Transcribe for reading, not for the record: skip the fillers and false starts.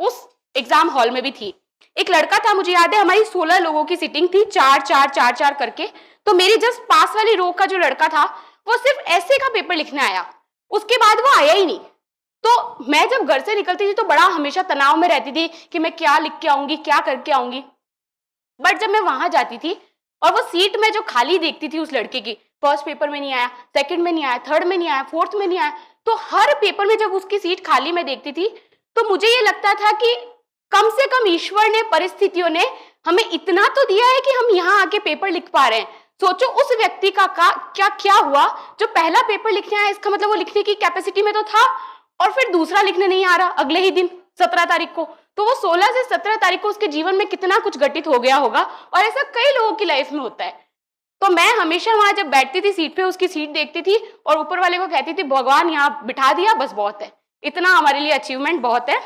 उस exam hall में भी थी। एक लड़का था, मुझे याद है हमारी 16 लोगों की सीटिंग थी, 4-4-4-4 करके। तो मेरी जस्ट पास वाली रो का जो लड़का था वो सिर्फ ऐसे का पेपर लिखने आया, उसके बाद वो आया ही नहीं। तो मैं जब घर से निकलती थी तो बड़ा हमेशा तनाव में रहती थी कि मैं क्या लिख के आऊंगी, क्या करके आऊंगी। बट जब मैं वहां जाती थी और वो सीट में जो खाली देखती थी उस लड़के की, फर्स्ट पेपर में नहीं आया, सेकंड में नहीं आया, थर्ड में नहीं आया, फोर्थ में नहीं आया, तो हर पेपर में जब उसकी सीट खाली में देखती थी तो मुझे ये लगता था कि कम से कम ईश्वर ने, परिस्थितियों ने हमें इतना तो दिया है कि हम यहाँ आके पेपर लिख पा रहे हैं। सोचो उस व्यक्ति का क्या हुआ जो पहला पेपर लिखने आया, इसका मतलब वो लिखने की कैपेसिटी में तो था, और फिर दूसरा लिखने नहीं आ रहा अगले ही दिन 17 तारीख को। तो वो 16 से 17 तारीख को उसके जीवन में कितना कुछ घटित हो गया होगा, और ऐसा कई लोगों की लाइफ में होता है। तो मैं हमेशा वहां जब बैठती थी सीट पे, उसकी सीट देखती थी और ऊपर वाले को कहती थी भगवान यहाँ बिठा दिया, बस बहुत है, इतना हमारे लिए अचीवमेंट बहुत है।